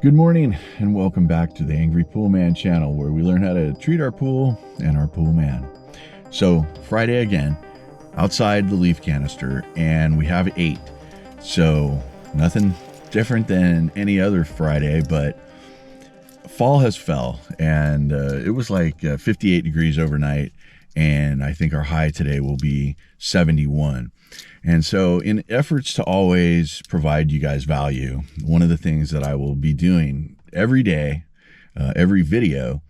Good morning and welcome back to the Angry Poolman channel, where we learn how to treat our pool and our pool man. So Friday again, outside the leaf canister, and we have 8. So nothing different than any other Friday, but fall has fell, and it was like 58 degrees overnight, and I think our high today will be 71. And so in efforts to always provide you guys value, one of the things that I will be doing every day, every video,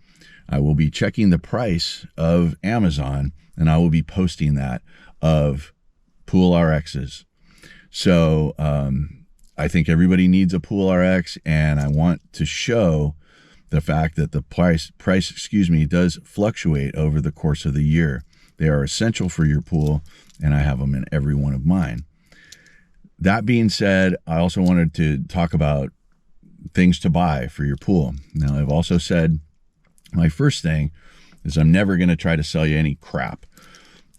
I will be checking the price of Amazon, and I will be posting that of Pool RXs. So I think everybody needs a Pool RX, and I want to show the fact that the price does fluctuate over the course of the year. They are essential for your pool, and I have them in every one of mine. That being said, I also wanted to talk about things to buy for your pool. Now, I've also said my first thing is I'm never going to try to sell you any crap.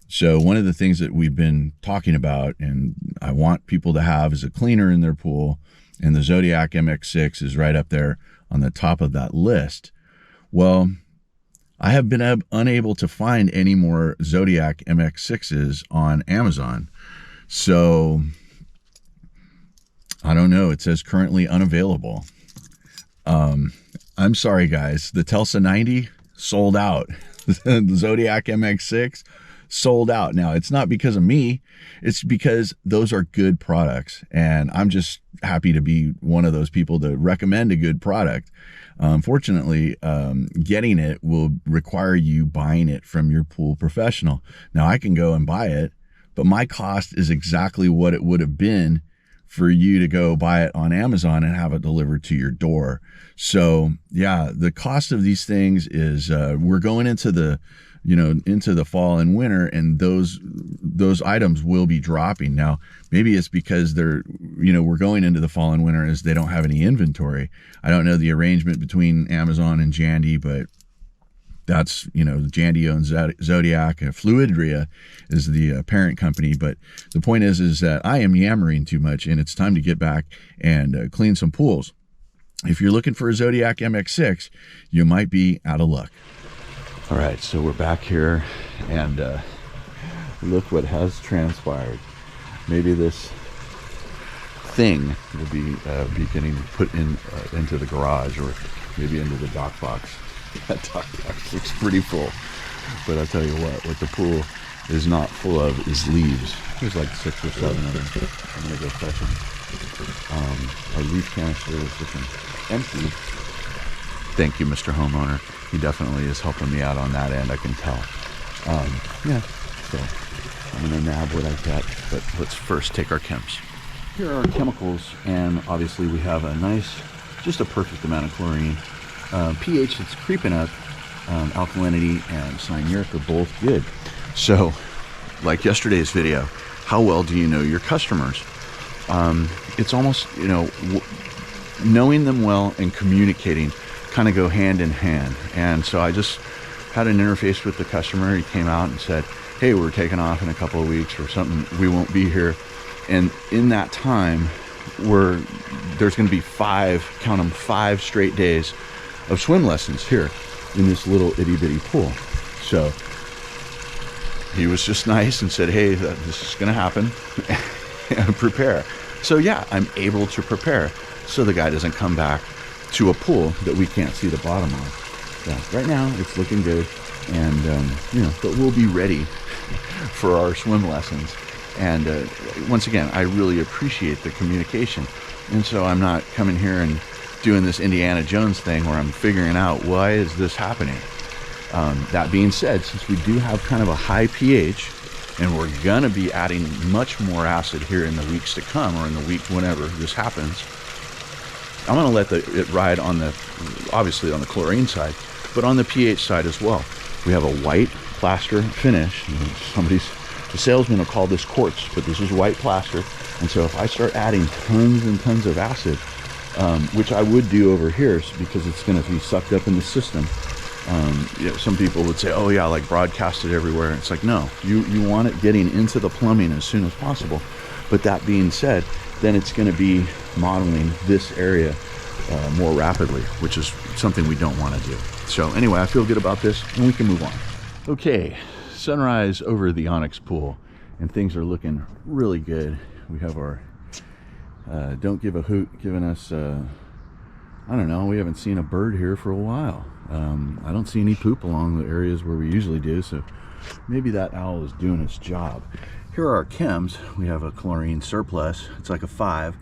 So one of the things that we've been talking about and I want people to have is a cleaner in their pool, and the Zodiac MX6 is right up there on the top of that list. Well, I have been unable to find any more Zodiac MX6s on Amazon. So I don't know. It says currently unavailable. I'm sorry, guys. The Telsa 90 sold out. The Zodiac MX6 sold out. Now, it's not because of me. It's because those are good products. And I'm just happy to be one of those people to recommend a good product. Unfortunately, getting it will require you buying it from your pool professional. Now, I can go and buy it, but my cost is exactly what it would have been for you to go buy it on Amazon and have it delivered to your door. So yeah, the cost of these things is, we're going into the, into the fall and winter, and those items will be dropping. Now, maybe it's because they're, we're going into the fall and winter as they don't have any inventory. I don't know the arrangement between Amazon and Jandy, but that's, Jandy owns Zodiac. Fluidria is the parent company. But the point is that I am yammering too much, and it's time to get back and clean some pools. If you're looking for a Zodiac MX6, you might be out of luck. All right, so we're back here, and look what has transpired. Maybe this thing will be getting put into the garage, or maybe into the dock box. That dock box looks pretty full, but I'll tell you what the pool is not full of is leaves. There's like 6 or 7 of them. I'm gonna go fetch them. Our leaf canister is looking empty. Thank you, Mr. Homeowner. He definitely is helping me out on that end, I can tell. Yeah, so I'm gonna nab what I get, but let's first take our chems. Here are our chemicals, and obviously we have a nice, just a perfect amount of chlorine. pH that's creeping up, alkalinity and cyanuric are both good. So, like yesterday's video, how well do you know your customers? It's almost, knowing them well and communicating kind of go hand in hand. And so I just had an interface with the customer. He came out and said, hey, we're taking off in a couple of weeks or something, we won't be here. And in that time, there's going to be 5 straight days of swim lessons here in this little itty bitty pool. So he was just nice and said, hey, this is going to happen, and prepare. So yeah, I'm able to prepare so the guy doesn't come back to a pool that we can't see the bottom of. Yeah, right now it's looking good, and but we'll be ready for our swim lessons. And once again, I really appreciate the communication, and so I'm not coming here and doing this Indiana Jones thing where I'm figuring out why is this happening. That being said, since we do have kind of a high pH, and we're gonna be adding much more acid here in the weeks to come, or in the week whenever this happens, I'm gonna let it ride on obviously on the chlorine side, but on the pH side as well. We have a white plaster finish. The salesman will call this quartz, but this is white plaster. And so if I start adding tons and tons of acid, which I would do over here because it's going to be sucked up in the system. Some people would say, oh yeah, like broadcast it everywhere. It's like, no, you want it getting into the plumbing as soon as possible. But that being said, then it's going to be modeling this area more rapidly, which is something we don't want to do. So anyway, I feel good about this, and we can move on. Okay, sunrise over the Onyx pool, and things are looking really good. We have our Don't Give a Hoot giving us, I don't know, we haven't seen a bird here for a while. I don't see any poop along the areas where we usually do, so maybe that owl is doing its job. Here are our chems. We have a chlorine surplus. It's like a 5.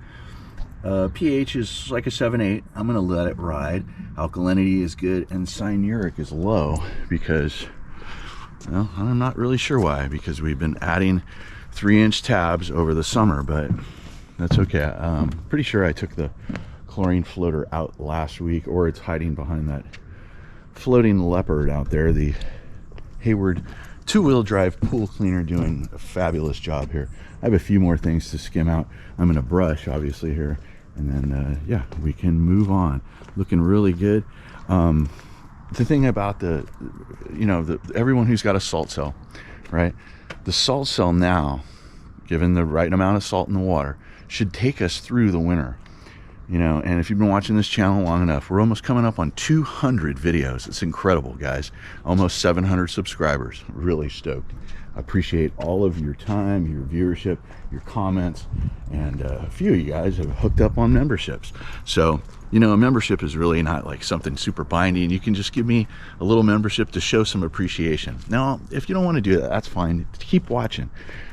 pH is like a 7-8. I'm going to let it ride. Alkalinity is good, and cyanuric is low because, well, I'm not really sure why, because we've been adding 3-inch tabs over the summer, but that's okay. Pretty sure I took the chlorine floater out last week, or it's hiding behind that floating leopard out there. The Hayward 2-wheel drive pool cleaner doing a fabulous job here. I have a few more things to skim out. I'm going to brush, obviously, here, and then yeah, we can move on. Looking really good. The thing about the, you know, everyone who's got a salt cell, right? The salt cell now, given the right amount of salt in the water, should take us through the winter. You know, and if you've been watching this channel long enough, we're almost coming up on 200 videos. It's incredible, guys. Almost 700 subscribers. Really stoked. I appreciate all of your time, your viewership, your comments, and a few of you guys have hooked up on memberships. So, you know, a membership is really not like something super binding. You can just give me a little membership to show some appreciation. Now, if you don't want to do that, that's fine. Keep watching.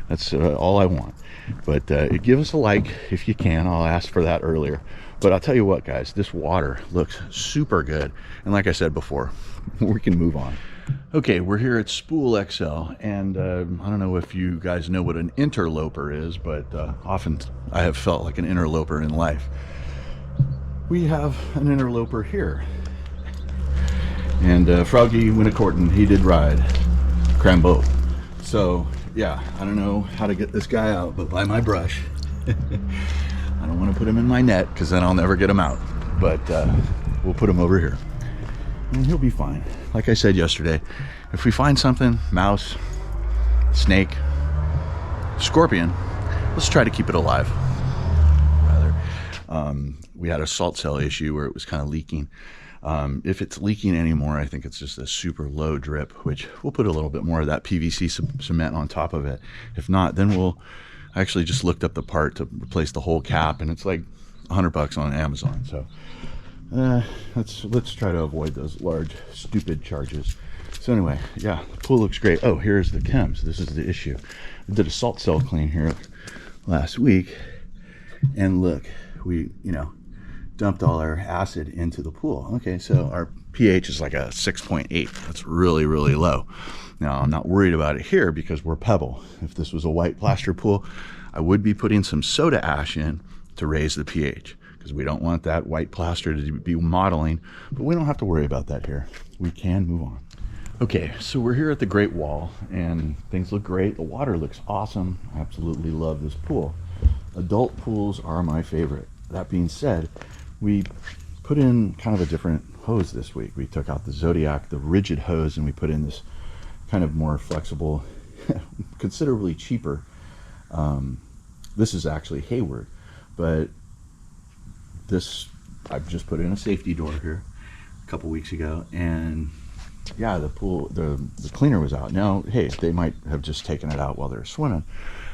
That's all I want. But give us a like if you can. I'll ask for that earlier. But I'll tell you what, guys, this water looks super good. And like I said before, we can move on. Okay, we're here at Spool XL, and I don't know if you guys know what an interloper is, but often I have felt like an interloper in life. We have an interloper here. And Froggy went a courting. He did ride Crambo. So yeah, I don't know how to get this guy out, but by my brush. I don't want to put him in my net because then I'll never get him out. But we'll put him over here, and he'll be fine. Like I said yesterday, if we find something, mouse, snake, scorpion, let's try to keep it alive. Rather, we had a salt cell issue where it was kind of leaking. If it's leaking anymore, I think it's just a super low drip, which we'll put a little bit more of that PVC cement on top of it. If not, then we'll actually just looked up the part to replace the whole cap, and it's like $100 on Amazon. So let's try to avoid those large stupid charges. So anyway, yeah, the pool looks great. Oh, here's the chems. This is the issue. I did a salt cell clean here last week, and look, we, you know, dumped all our acid into the pool. Okay, so our pH is like a 6.8. That's really, really low. Now, I'm not worried about it here because we're pebble. If this was a white plaster pool, I would be putting some soda ash in to raise the pH, because we don't want that white plaster to be modeling, but we don't have to worry about that here. We can move on. Okay, so we're here at the Great Wall, and things look great. The water looks awesome. I absolutely love this pool. Adult pools are my favorite. That being said, we put in kind of a different hose this week. We took out the Zodiac, the rigid hose, and we put in this kind of more flexible, considerably cheaper. This is actually Hayward, but this, I've just put in a safety door here a couple weeks ago, and yeah, the pool, the cleaner was out. Now, hey, they might have just taken it out while they're swimming,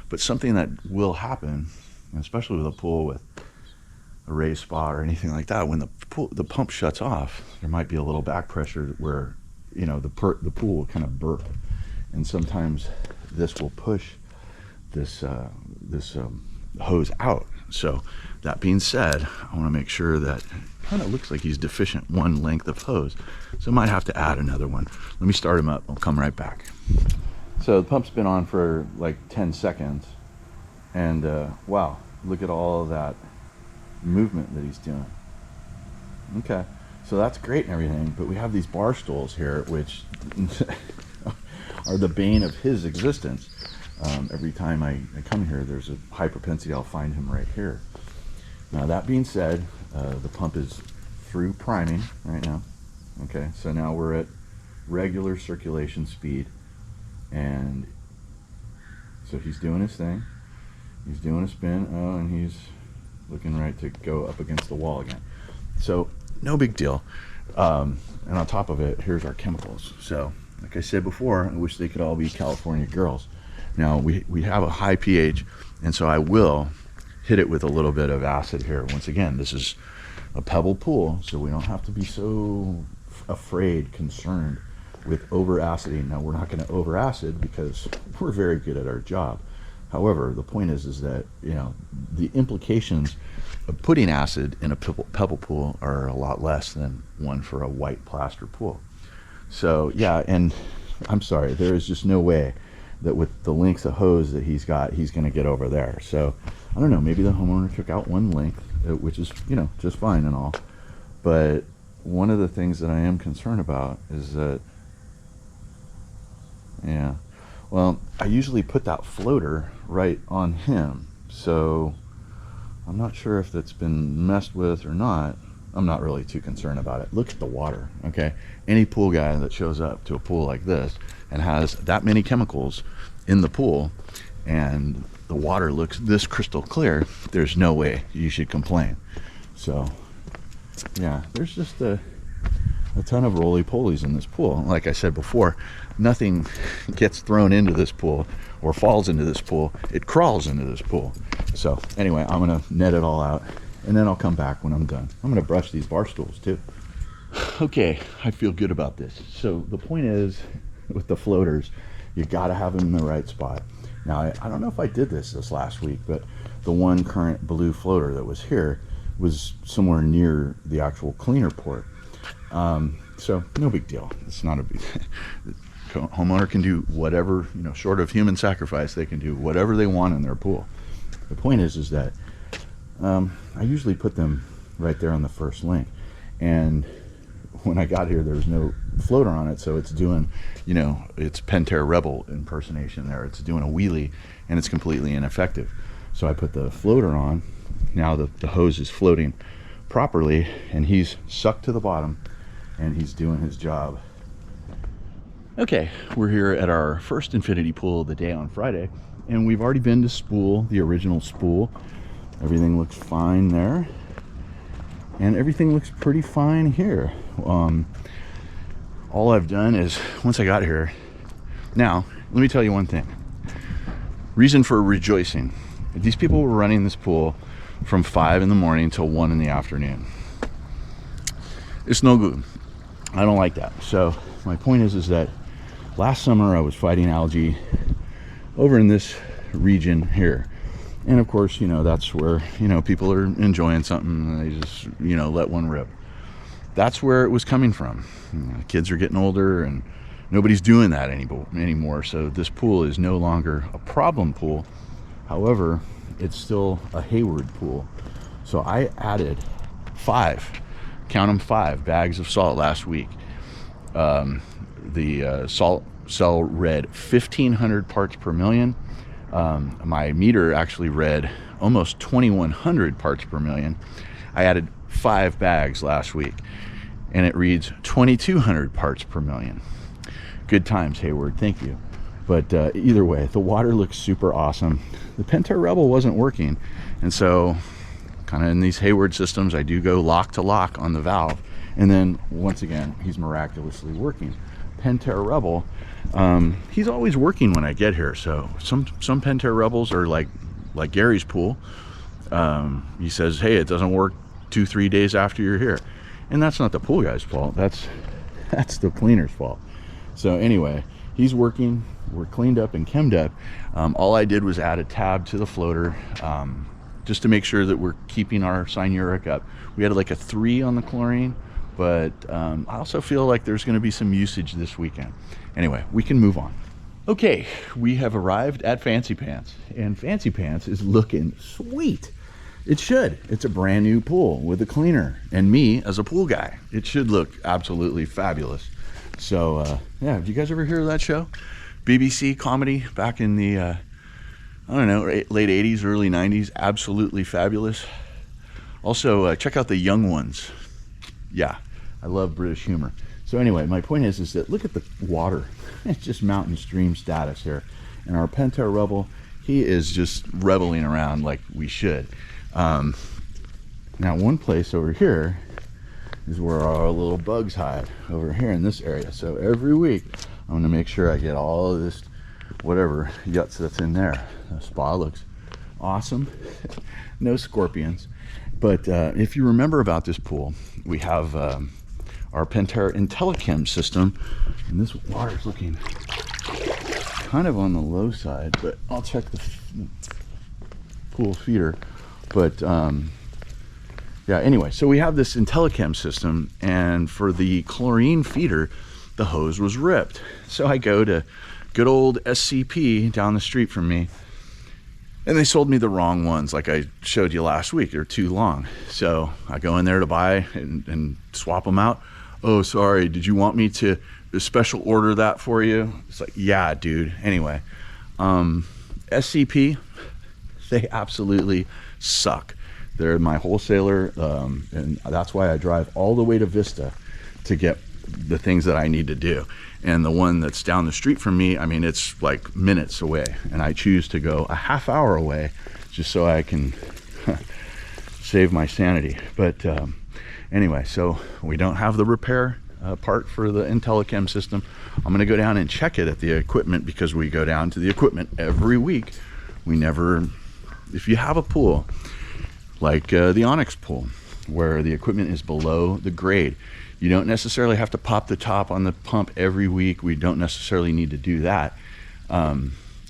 but something that will happen, especially with a pool with a raised spot or anything like that, when the pump shuts off, there might be a little back pressure where, you know, the pool will kind of burp, and sometimes this will push this hose out. So that being said, I want to make sure that kind of looks like he's deficient one length of hose, so I might have to add another one. Let me start him up. I'll come right back. So the pump's been on for like 10 seconds, and wow, look at all of that movement that he's doing. Okay, so that's great and everything, but we have these bar stools here which are the bane of his existence. Every time I come here, there's a high propensity I'll find him right here. Now, that being said, the pump is through priming right now. Okay, so now we're at regular circulation speed, and so he's doing his thing. He's doing a spin. Oh, and he's looking right to go up against the wall again. So no big deal. And on top of it, here's our chemicals. So like I said before, I wish they could all be California girls. Now we have a high pH, and so I will hit it with a little bit of acid here. Once again, this is a pebble pool, so we don't have to be so afraid, concerned with over aciding. Now we're not going to over acid because we're very good at our job. However, the point is that, you know, the implications of putting acid in a pebble pool are a lot less than one for a white plaster pool. So yeah, and I'm sorry, there is just no way that with the length of hose that he's got, he's going to get over there. So I don't know, maybe the homeowner took out one length, which is, you know, just fine and all. But one of the things that I am concerned about is that, yeah, well, I usually put that floater right on him, so I'm not sure if that's been messed with or not. I'm not really too concerned about it. Look at the water, okay? Any pool guy that shows up to a pool like this and has that many chemicals in the pool and the water looks this crystal clear, there's no way you should complain. So yeah, there's just a ton of roly-polies in this pool. Like I said before, nothing gets thrown into this pool or falls into this pool. It crawls into this pool. So anyway, I'm gonna net it all out, and then I'll come back when I'm done. I'm gonna brush these bar stools too. Okay, I feel good about this. So the point is, with the floaters, you gotta have them in the right spot. Now, I don't know if I did this last week, but the one current blue floater that was here was somewhere near the actual cleaner port. So no big deal. It's not a big homeowner can do whatever, you know, short of human sacrifice, they can do whatever they want in their pool. The point is that I usually put them right there on the first link, and when I got here there was no floater on it, so it's doing, you know, it's Pentair Rebel impersonation there. It's doing a wheelie and it's completely ineffective. So I put the floater on. Now the hose is floating properly and he's sucked to the bottom and he's doing his job. Okay, we're here at our first infinity pool of the day on Friday, and we've already been to Spool, the original Spool. Everything looks fine there, and everything looks pretty fine here. All I've done is, once I got here, now let me tell you one thing. Reason for rejoicing: these people were running this pool from 5 in the morning till 1 in the afternoon. It's no good. I don't like that. So my point is that last summer I was fighting algae over in this region here, and of course, you know, that's where, you know, people are enjoying something and they just, you know, let one rip. That's where it was coming from. You know, kids are getting older and nobody's doing that anymore. So this pool is no longer a problem pool. However, it's still a Hayward pool. So I added 5, count them, 5 bags of salt last week. The salt cell read 1,500 parts per million. My meter actually read almost 2,100 parts per million. I added 5 bags last week and it reads 2,200 parts per million. Good times, Hayward, thank you. But either way, the water looks super awesome. The Pentair Rebel wasn't working, and so kind of in these Hayward systems, I do go lock to lock on the valve, and then once again, he's miraculously working. Pentair Rebel, he's always working when I get here. So some Pentair Rebels are like Gary's pool. He says, hey, it doesn't work 2-3 days after you're here, and that's not the pool guy's fault. That's the cleaner's fault. So anyway, he's working. We're cleaned up and chemmed up. All I did was add a tab to the floater, just to make sure that we're keeping our cyanuric up. We had like a 3 on the chlorine, but I also feel like there's going to be some usage this weekend. Anyway, we can move on. Okay, we have arrived at Fancy Pants, and Fancy Pants is looking sweet. It should. It's a brand new pool with a cleaner and me as a pool guy. It should look absolutely fabulous. So yeah, did you guys ever hear of that show? BBC comedy back in the I don't know, late 80s, early 90s. Absolutely fabulous. Also, check out The Young Ones. Yeah, I love British humor. So anyway, my point is that look at the water. It's just mountain stream status here. And our Pentair Rebel, he is just reveling around like we should. Now, one place over here is where our little bugs hide, over here in this area. So every week I'm gonna make sure I get all of this whatever yuts that's in there. The spa looks awesome. No scorpions. But if you remember about this pool, we have our Pantera IntelliChem system, and this water's looking kind of on the low side, but I'll check the pool feeder. But yeah, anyway, so we have this IntelliChem system, and for the chlorine feeder, the hose was ripped. So I go to good old SCP down the street from me, and they sold me the wrong ones, like I showed you last week. They're too long. So I go in there to buy and swap them out. Oh, sorry, did you want me to special order that for you? It's like, yeah, dude. Anyway, SCP, they absolutely suck. They're my wholesaler, and that's why I drive all the way to Vista to get the things that I need to do. And the one that's down the street from me, I mean, it's like minutes away, and I choose to go a half hour away just so I can save my sanity. But anyway, so we don't have the repair part for the IntelliChem system. I'm gonna go down and check it at the equipment, because we go down to the equipment every week. We never, if you have a pool like the Onyx pool, where the equipment is below the grade, you don't necessarily have to pop the top on the pump every week. We don't necessarily need to do that,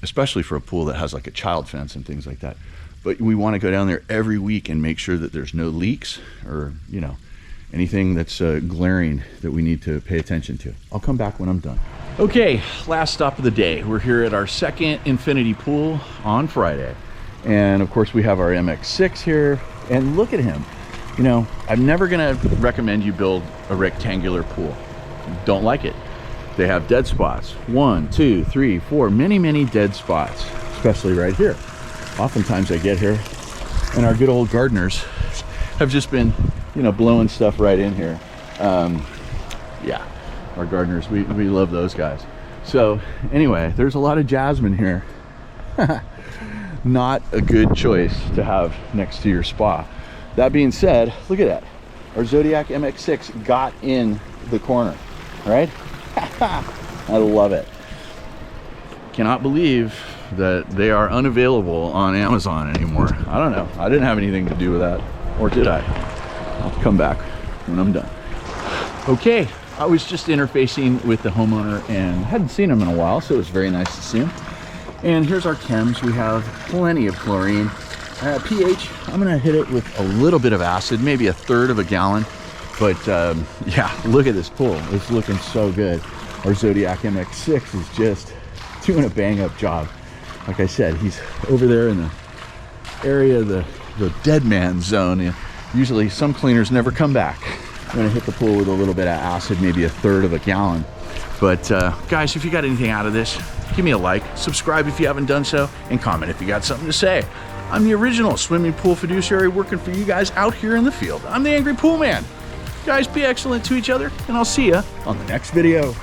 especially for a pool that has like a child fence and things like that. But we want to go down there every week and make sure that there's no leaks or, you know, anything that's glaring that we need to pay attention to. I'll come back when I'm done. Okay, last stop of the day. We're here at our second infinity pool on Friday. And of course we have our MX6 here, and look at him. You know, I'm never gonna recommend you build a rectangular pool. Don't like it. They have dead spots. 1, 2, 3, 4, many dead spots, especially right here. Oftentimes I get here and our good old gardeners have just been, you know, blowing stuff right in here. Yeah, our gardeners, we love those guys. So anyway, there's a lot of jasmine here. Not a good choice to have next to your spa. That being said, look at that. Our Zodiac MX6 got in the corner, right? I love it. Cannot believe that they are unavailable on Amazon anymore. I don't know. I didn't have anything to do with that, or did I? I'll come back when I'm done. Okay, I was just interfacing with the homeowner and hadn't seen him in a while, so it was very nice to see him. And here's our chems. We have plenty of chlorine. pH, I'm gonna hit it with a little bit of acid, maybe 1/3 of a gallon. But yeah, look at this pool. It's looking so good. Our Zodiac MX6 is just doing a bang up job. Like I said, he's over there in the area of the dead man zone. Usually some cleaners never come back. I'm gonna hit the pool with a little bit of acid, maybe 1/3 of a gallon. But guys, if you got anything out of this, give me a like, subscribe if you haven't done so, and comment if you got something to say. I'm the original swimming pool fiduciary working for you guys out here in the field. I'm the Angry Pool Man. Guys, be excellent to each other, and I'll see you on the next video.